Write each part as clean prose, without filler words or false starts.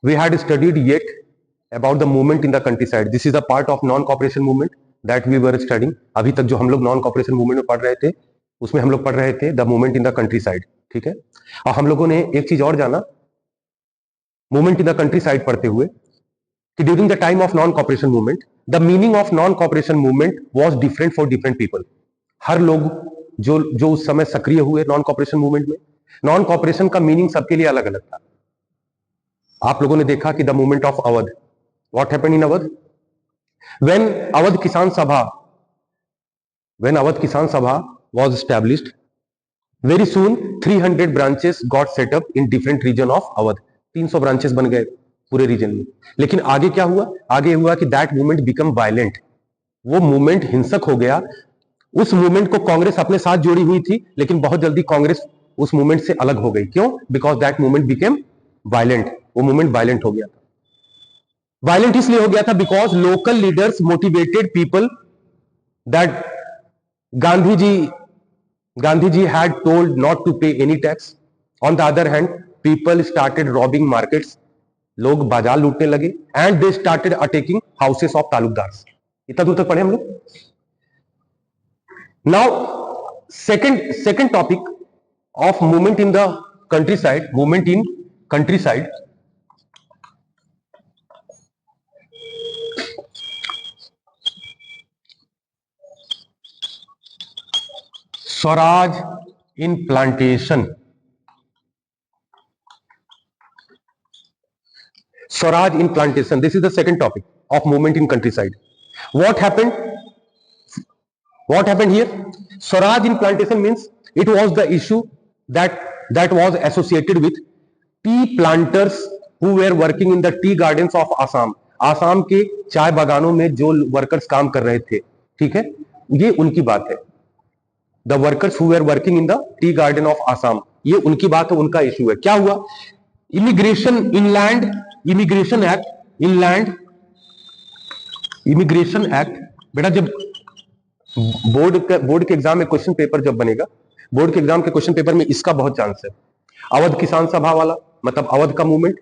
we had studied yet about the movement in the countryside. This is a part of non-cooperation movement that we were studying. अभी तक जो हम लोग non cooperation movement में पढ़ रहे थे उसमें हम लोग पढ़ रहे थे the movement in the country side. ठीक है, और हम लोगों ने एक चीज और जाना movement in the countryside पढ़ते हुए कि during the time of non cooperation movement the meaning of non cooperation movement was different for different people. हर लोग जो उस समय सक्रिय हुए नॉन कॉपरेशन मूवमेंट में, नॉन कॉपरेशन का मीनिंग सबके लिए अलग अलग था. आप लोगों ने देखा कि the movement of Awadh, what happened in Awadh when Awadh किसान सभा was established, very soon 300 branches got set up in different region of Awadh. 300 branches बन गए पूरे रीजन में. लेकिन आगे क्या हुआ? आगे हुआ कि दैट मूवमेंट बिकम वायलेंट. वो मूवमेंट हिंसक हो गया. उस मूवमेंट को कांग्रेस अपने साथ जोड़ी हुई थी, लेकिन बहुत जल्दी कांग्रेस उस मूवमेंट से अलग हो गई. क्यों? Because that movement became violent. वो मूवमेंट वायलेंट हो गया था. वायलेंट इसलिए हो गया था because local leaders motivated people that Gandhiji had told not to pay any tax. On the other hand, people started robbing markets. लोग बाजार लूटने लगे and they started attacking houses of taluqdars. इतना दूर तक पढ़े हम लोग. Now, second topic of movement in the countryside, movement in countryside. Swaraj in plantation. Swaraj in plantation. This is the second topic of movement in countryside. What happened? What happened here? Swaraj in plantation means it was the issue that was associated with tea planters who were working in the tea gardens of Assam. Assam के चाय बागानों में जो workers काम कर रहे थे, ठीक है, ये उनकी बात है. The workers who were working in the tea garden of Assam, ये उनकी बात है, उनका इश्यू है. क्या हुआ? Immigration inland immigration act. बेटा जब बोर्ड के एग्जाम में क्वेश्चन पेपर जब बनेगा, बोर्ड के एग्जाम के क्वेश्चन पेपर में इसका बहुत चांस है. अवध किसान सभा वाला मतलब अवध का मूवमेंट,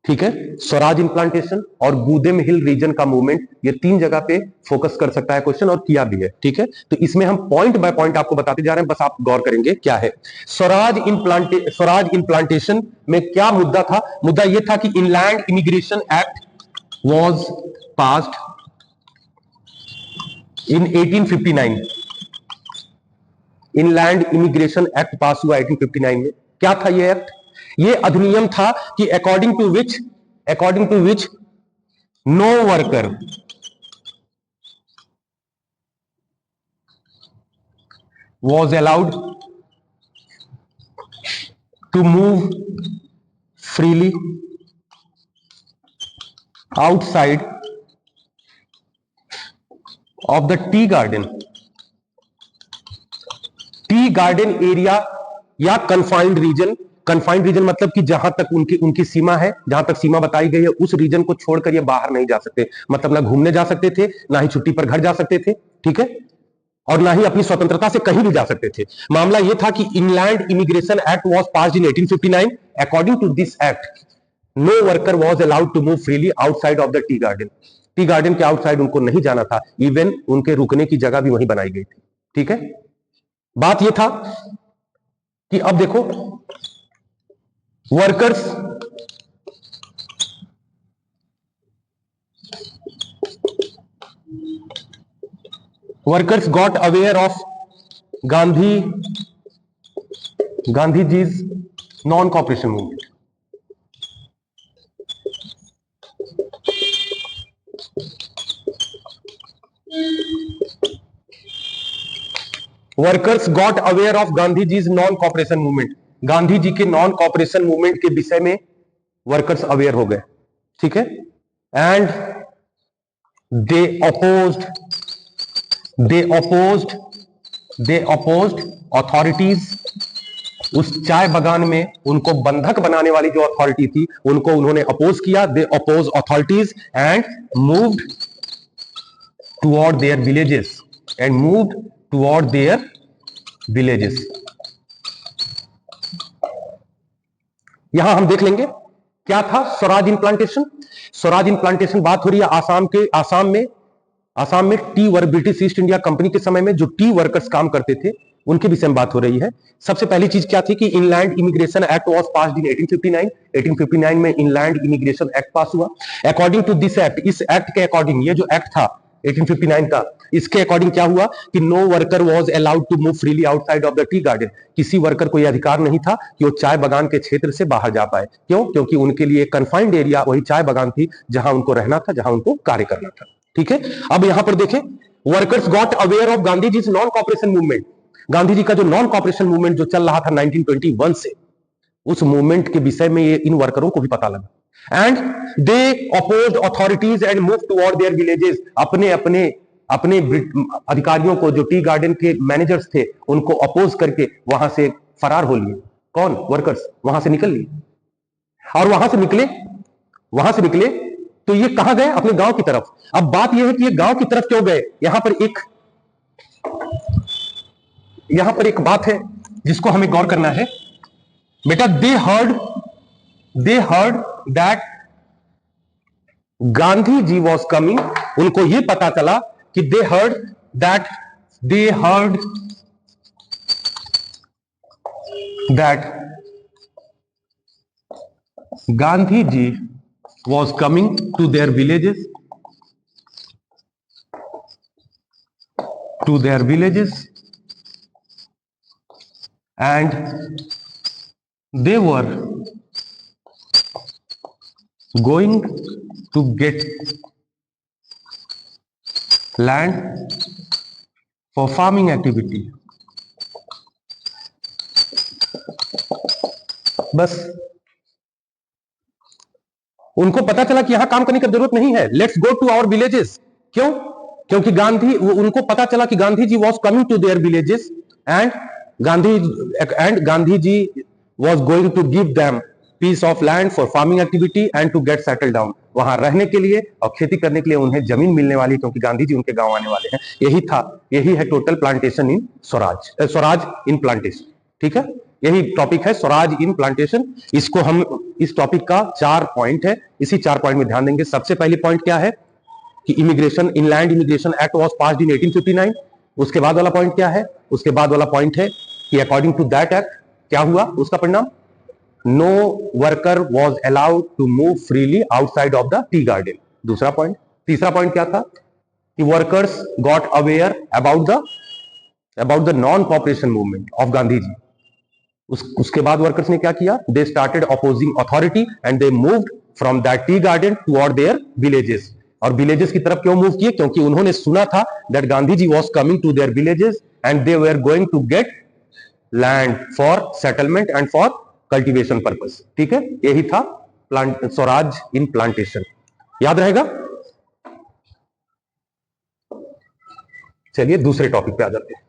ठीक है, स्वराज इन प्लांटेशन और गुदेम हिल रीजन का मूवमेंट, ये तीन जगह पे फोकस कर सकता है क्वेश्चन और किया भी है. ठीक है, तो इसमें हम पॉइंट बाय पॉइंट आपको बताते जा रहे हैं, बस आप गौर करेंगे क्या है. स्वराज इन प्लांटेशन में क्या मुद्दा था? मुद्दा ये था कि inland immigration act was passed in 1859. Inland immigration act पास हुआ 1859 में. क्या था ये एक्ट? ये अधिनियम था कि according to which no worker was allowed to move freely outside of the tea garden area या confined region मतलब कि जहां तक उनकी सीमा है, जहां तक सीमा बताई गई है, उस रीजन को छोड़कर ये बाहर नहीं जा सकते. मतलब ना घूमने जा सकते थे, ना ही छुट्टी पर घर जा सकते थे, ठीक है, और ना ही अपनी स्वतंत्रता से कहीं भी जा सकते थे. मामला यह था कि inland immigration act was passed in 1859. According to this act no worker was allowed to move freely outside of the tea garden. Tea garden के आउटसाइड उनको नहीं जाना था. इवन उनके रुकने की जगह भी वहीं बनाई गई थी. ठीक है, बात यह था कि अब देखो workers got aware of Gandhiji's non-cooperation movement. Workers got aware of Gandhiji's non-cooperation movement. Gandhi ji के नॉन कॉपरेशन मूवमेंट के विषय में वर्कर्स अवेयर हो गए. ठीक है, एंड दे अपोज्ड अथॉरिटीज. उस चाय बगान में उनको बंधक बनाने वाली जो अथॉरिटी थी उनको उन्होंने अपोज किया. They oppose authorities and moved toward their villages. यहां हम देख लेंगे क्या था swaraj in plantation? Swaraj in plantation बात हो रही है आसाम में tea work, British East India company के समय में जो टी वर्कर्स काम करते थे उनके विषय में बात हो रही है। सबसे पहली चीज क्या थी कि inland immigration act was passed in 1859। 1859 में इनलैंड इमिग्रेशन एक्ट पास हुआ। अकॉर्डिंग टू दिस एक्ट, इस एक्ट के अकॉर्डिंग, ये जो एक्ट था 1859 का, इसके अकॉर्डिंग क्या हुआ कि no worker was allowed to move freely outside of the tea garden. किसी वर्कर को यह अधिकार नहीं था कि वो चाय बागान के क्षेत्र से बाहर जा पाए। क्यों? क्योंकि उनके लिए कंफाइंड एरिया वही चाय बागान थी जहां उनको रहना था, जहां उनको कार्य करना था। ठीक है, अब यहां पर देखें, workers got aware of Gandhi ji non cooperation movement. Gandhi ji का जो नॉन कॉपरेशन मूवमेंट जो चल रहा था 1921 से, उस मूवमेंट के विषय में ये इन वर्करों को भी पता लगा। And they oppose authorities and move toward their villages. अपने अधिकारियों को, जो टी गार्डन के मैनेजर्स थे, उनको अपोज करके वहां से फरार हो लिए। कौन? वर्कर्स वहां से निकल लिए। और वहां से निकले तो ये कहां गए? अपने गांव की तरफ। अब बात यह है कि ये गांव की तरफ क्यों गए? यहां पर एक बात है जिसको हमें गौर करना है बेटा। They heard that Gandhi ji was coming. उनको यह पता चला कि they heard that Gandhi ji was coming to their villages and they were going to get land for farming activity. बस उनको पता चला कि यहां काम करने की जरूरत नहीं है, let's go to our villages. क्यों? क्योंकि उनको पता चला कि Gandhi ji was coming to their villages and Gandhi ji was going to give them piece of land for farming activity and to get settle down. वहां रहने के लिए और खेती करने के लिए उन्हें जमीन मिलने वाली, क्योंकि गांधी जी उनके गांव आने वाले हैं। यही है total plantation in Swaraj in plantation. ठीक है, यही टॉपिक है स्वराज इन प्लांटेशन। इसको हम, इस टॉपिक का 4 पॉइंट है, इसी 4 पॉइंट में ध्यान देंगे। सबसे पहली पॉइंट क्या है कि inland immigration act was passed in 1859। उसके बाद वाला पॉइंट क्या है? उसके बाद वाला पॉइंट है कि अकॉर्डिंग टू दैट एक्ट क्या हुआ, उसका परिणाम, no worker was allowed to move freely outside of the tea garden. दूसरा पॉइंट। तीसरा पॉइंट क्या था कि workers got aware about the non cooperation movement of Gandhi ji. उसके बाद वर्कर्स ने क्या किया? They started opposing authority and they moved from that tea garden toward their villages. और विलेजेस की तरफ क्यों मूव किए? क्योंकि उन्होंने सुना था that Gandhi ji was coming to their villages and they were going to get land for settlement and for cultivation purpose. ठीक है, यही था स्वराज इन प्लांटेशन। याद रहेगा? चलिए दूसरे टॉपिक पे आ जाते हैं।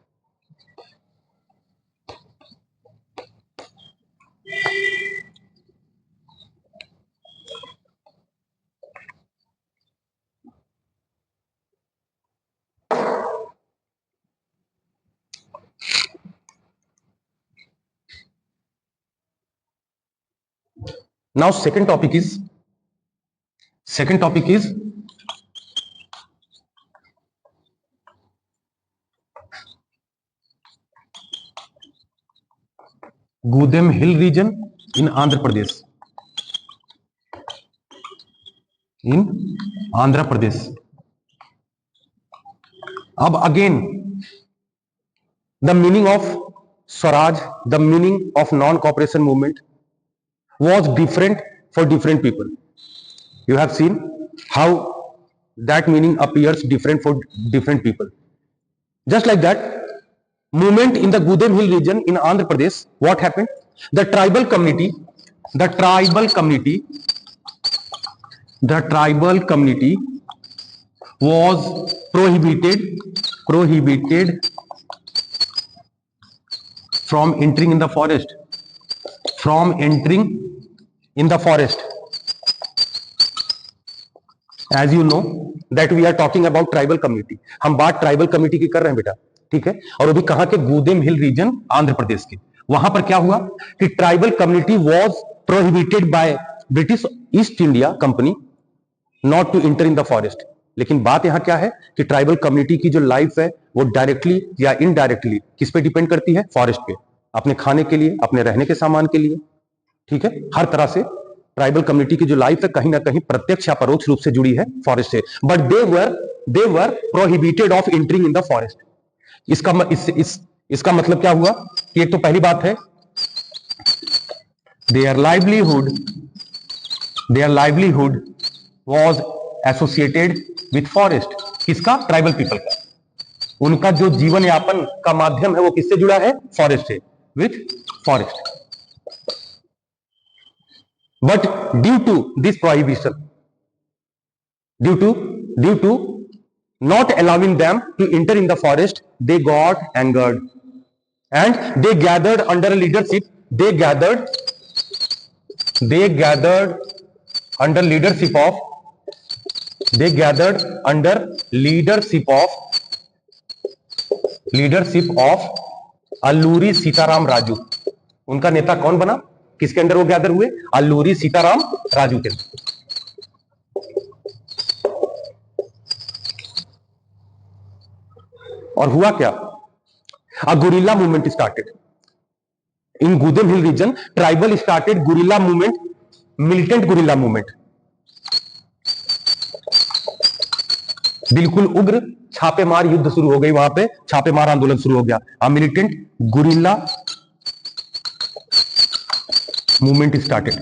Now second topic is Gudem Hill region in Andhra Pradesh. अब again the meaning of Swaraj, the meaning of non-cooperation movement was different for different people. You have seen how that meaning appears different for different people. Just like that, movement in the Gudem Hill region in Andhra Pradesh, what happened? The tribal community was prohibited from entering in the forest. As you know that we are talking about tribal community. हम बात tribal community की कर रहे हैं बेटा, ठीक है, और वो भी कहां के? गुदेम हिल रीजन, आंध्र प्रदेश के। वहां पर क्या हुआ कि tribal community was prohibited by British East India Company not to enter in the forest. लेकिन बात यहां क्या है कि ट्राइबल कम्युनिटी की जो लाइफ है वो डायरेक्टली या इनडायरेक्टली किस पे डिपेंड करती है? फॉरेस्ट पे, अपने खाने के लिए, अपने रहने के सामान के लिए। ठीक है, हर तरह से ट्राइबल कम्युनिटी की जो लाइफ है कहीं ना कहीं प्रत्यक्ष या परोक्ष रूप से जुड़ी है फॉरेस्ट से। But they were prohibited of entering in the forest. इसका मतलब क्या हुआ कि एक तो पहली बात है their livelihood was associated with forest. किसका? ट्राइबल पीपल का। उनका जो जीवन यापन का माध्यम है वो किससे जुड़ा है? फॉरेस्ट से, with forest. But due to this prohibition, due to not allowing them to enter in the forest, they got angered and they gathered under leadership of Alluri Sitaram Raju. उनका नेता कौन बना? किसके अंडर वो गैदर हुए? अल्लूरी सीताराम राजू के। और हुआ क्या? A guerrilla movement started in Gudem Hill region. Tribal started guerrilla movement, militant guerrilla movement. बिल्कुल उग्र छापेमार युद्ध शुरू हो गई, वहां पे छापेमार आंदोलन शुरू हो गया। A militant guerrilla movement started.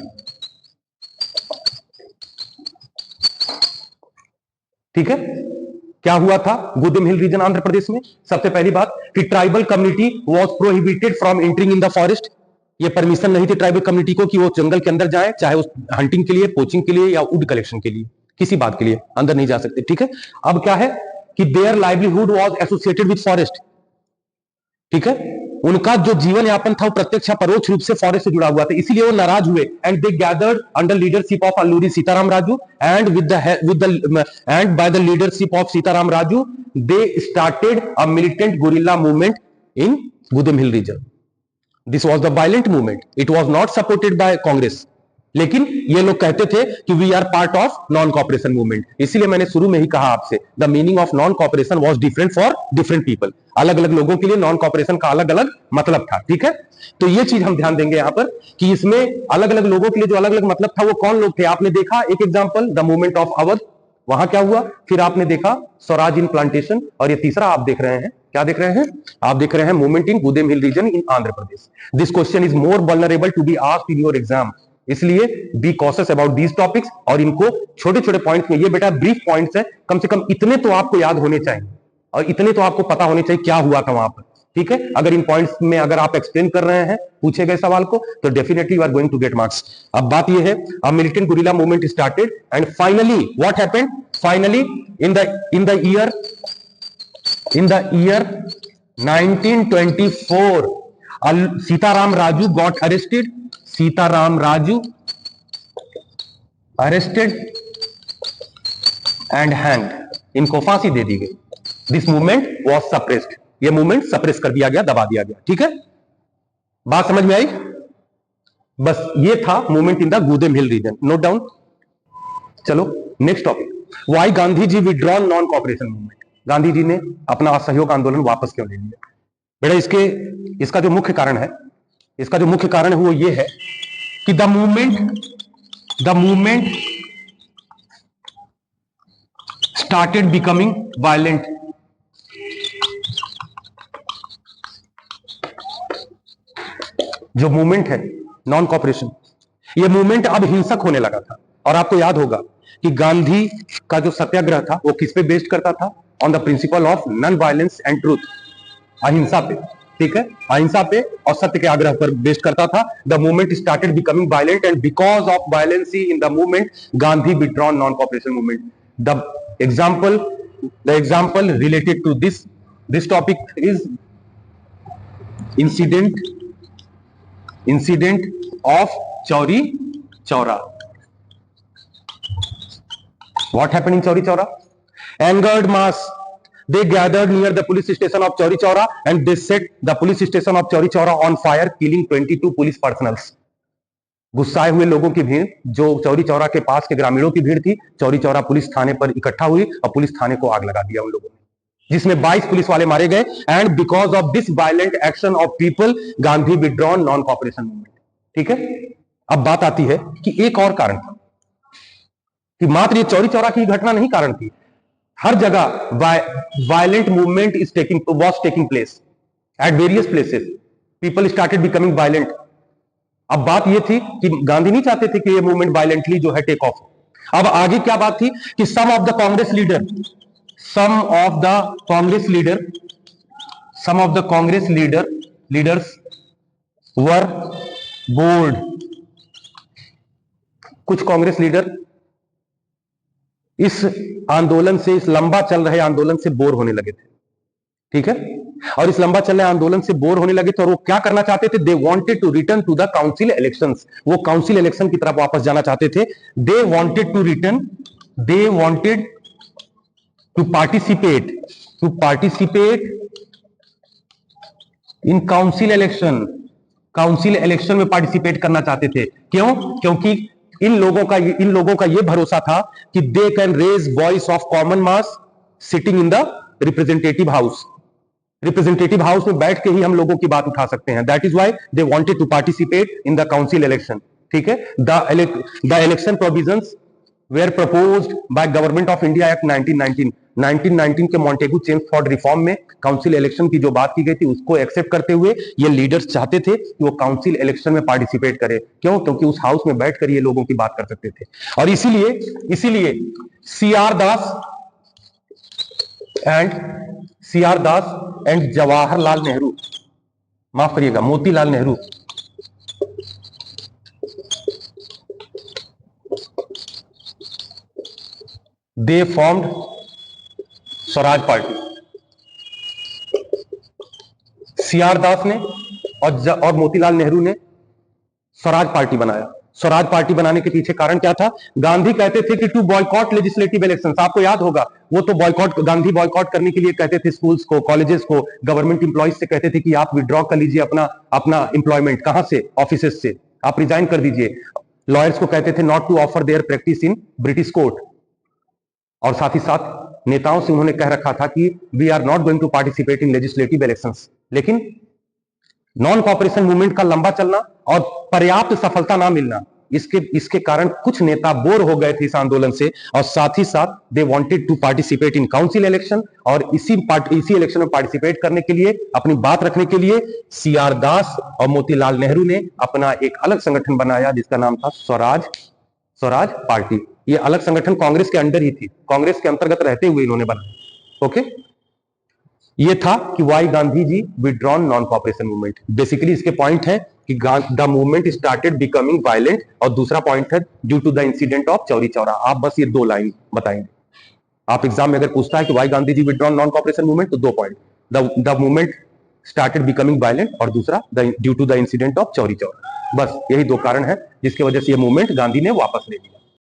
ठीक है, क्या हुआ था गुदेम हिल रीजन आंध्र प्रदेश में? सबसे पहली बात कि tribal community was prohibited from entering in the forest. ये परमिशन नहीं थी ट्राइबल कम्युनिटी को कि वो जंगल के अंदर जाए, चाहे उस हंटिंग के लिए, पोचिंग के लिए या वुड कलेक्शन के लिए, किसी बात के लिए अंदर नहीं जा सकते। ठीक है, अब क्या है कि their livelihood was associated with forest. ठीक है, उनका जो जीवन यापन था वो प्रत्यक्ष या परोक्ष रूप से फॉरेस्ट से जुड़ा हुआ था, इसीलिए वो नाराज हुए। And they gathered under leadership of Alluri Sitaram Raju and by the leadership of Sitaram Raju they started a militant guerrilla movement in Gudem hill region. This was the violent movement, it was not supported by Congress. लेकिन ये लोग कहते थे कि we are part of non cooperation movement. इसीलिए मैंने शुरू में ही कहा आपसे, the meaning of non cooperation was different for different people. अलग अलग लोगों के लिए नॉन कॉपरेशन का अलग अलग मतलब था। ठीक है, तो ये चीज हम ध्यान देंगे यहां पर कि इसमें अलग अलग लोगों के लिए जो अलग अलग मतलब था वो कौन लोग थे। आपने देखा एक example, the movement of Awadh, वहां क्या हुआ। फिर आपने देखा स्वराज इन प्लांटेशन, और ये तीसरा आप देख रहे हैं, क्या देख रहे हैं? आप देख रहे हैं movement in Gudem hill region in Andhra Pradesh. This question is more vulnerable to be asked in your exam, इसलिए be cautious about these topics. और इनको छोटे छोटे पॉइंट्स में, ये बेटा ब्रीफ पॉइंट्स है, कम से कम इतने तो आपको याद होने चाहिए और इतने तो आपको पता होने चाहिए क्या हुआ था वहां पर। ठीक है, अगर इन पॉइंट्स में अगर आप एक्सप्लेन कर रहे हैं पूछे गए सवाल को तो definitely you are going to get marks. अब बात ये है, a militant guerrilla movement started and finally what happened? Finally in the year 1924 Sitaram Raju got arrested. Sitaram Raju arrested and hanged, इनको फांसी दे दी गई। दिस मूवमेंट वाज सप्रेस्ड, ये मूवमेंट सप्रेस कर दिया गया, दबा दिया गया। ठीक है, बात समझ में आई? बस ये था movement in the Gudem hill region, note down. चलो next topic, why Gandhi ji withdrawn non cooperation movement. Gandhi ji ने अपना असहयोग आंदोलन वापस क्यों ले लिया? बेटा इसका जो मुख्य कारण है, वो ये है कि the movement started becoming violent. जो मूवमेंट है नॉन कॉपरेशन, ये मूवमेंट अब हिंसक होने लगा था। और आपको याद होगा कि गांधी का जो सत्याग्रह था वो किस पे बेस्ड करता था? On the principle of non violence and truth, अहिंसा पे। ठीक है, अहिंसा पे और सत्य के आग्रह पर बेस्ड करता था। The movement started becoming violent and because of violency in the movement Gandhi withdrawn non cooperation movement. The example related to this topic is incident of Chauri Chaura. What happened in Chauri Chaura? Angered mass, they gathered near the police station of Chauri Chaura and they set the police station of Chauri Chaura on fire, killing 22 police personals. गुस्साए हुए लोगों की भीड़, जो चौरी चौरा के पास के ग्रामीणों की भीड़ थी, चौरी चौरा पुलिस थाने पर इकट्ठा हुई और पुलिस थाने को आग लगा दिया उन लोगों ने, जिसमें 22 पुलिस वाले मारे गए। And because of this violent action of people, Gandhi withdrawn non cooperation movement. ठीक है, अब बात आती है कि एक और कारण था, कि मात्र ये चौरी चौरा की घटना नहीं कारण थी, हर जगह violent movement is taking place at various places, people started becoming violent. अब बात यह थी कि गांधी नहीं चाहते थे कि ये मूवमेंट वायलेंटली जो है टेक ऑफ। अब आगे क्या बात थी कि some of the Congress leaders were bored. कुछ कांग्रेस लीडर इस आंदोलन से, इस लंबा चल रहे आंदोलन से बोर होने लगे थे। ठीक है, और इस लंबा चल रहे आंदोलन से बोर होने लगे थे, और वो क्या करना चाहते थे, they wanted to return to the council elections. वो काउंसिल इलेक्शन की तरफ वापस जाना चाहते थे। They wanted to participate in council election में पार्टिसिपेट करना चाहते थे। क्यों? क्योंकि इन लोगों का ये भरोसा था कि they can raise voice of common mass sitting in the representative house में बैठ के ही हम लोगों की बात उठा सकते हैं। That is why they wanted to participate in the council election. ठीक है, the election provisions were proposed by Government of India Act 1919 के मॉन्टेगू चेम्सफोर्ड रिफॉर्म में काउंसिल इलेक्शन की जो बात की गई थी, उसको एक्सेप्ट करते हुए ये लीडर्स चाहते थे कि वो काउंसिल इलेक्शन में पार्टिसिपेट करे। क्यों? क्योंकि उस हाउस में बैठकर ये लोगों की बात कर सकते थे। और इसीलिए C R Das and Jawaharlal Nehru, माफ करिएगा, Motilal Nehru, they formed Swaraj party. C R Das ने और मोतीलाल नेहरू ने स्वराज पार्टी बनाया। स्वराज पार्टी बनाने के पीछे कारण क्या था? गांधी कहते थे कि टू बॉयकॉट लेजिस्लेटिव इलेक्शंस। आपको याद होगा, वो तो गांधी बॉयकॉट करने के लिए कहते थे स्कूल्स को, कॉलेजेस को, गवर्नमेंट इंप्लॉइज से कहते थे कि आप विड्रॉ कर लीजिए अपना एम्प्लॉयमेंट। कहां से? ऑफिसेस से आप रिजाइन कर दीजिए। लॉयर्स को कहते थे not to offer their practice in British court. और साथ ही साथ नेताओं से उन्होंने कह रखा था कि we are not going to participate in legislative elections. लेकिन नॉन कॉपरेशन मूवमेंट का लंबा चलना और पर्याप्त सफलता ना मिलना, इसके कारण कुछ नेता बोर हो गए थे इस आंदोलन से, और साथ ही साथ they wanted to participate in council election. और इसी इलेक्शन में पार्टिसिपेट करने के लिए, अपनी बात रखने के लिए सी आर दास और मोतीलाल नेहरू ने अपना एक अलग संगठन बनाया जिसका नाम था स्वराज पार्टी। ये अलग संगठन कांग्रेस के अंडर ही थी, कांग्रेस के अंतर्गत रहते हुए इन्होंने बनाया। ओके, ये था कि why Gandhi ji withdrawn non cooperation movement. Basically इसके पॉइंट है कि the movement started becoming violent, और दूसरा पॉइंट है due to the incident of Chauri Chaura. आप बस ये 2 लाइन बताएंगे। आप एग्जाम में अगर पूछता है कि why Gandhi ji withdrawn non cooperation movement, तो 2 point, the movement started becoming violent, और दूसरा due to the incident of Chauri Chaura. बस यही 2 कारण है जिसकी वजह से ये मूवमेंट गांधी ने वापस ले लिया।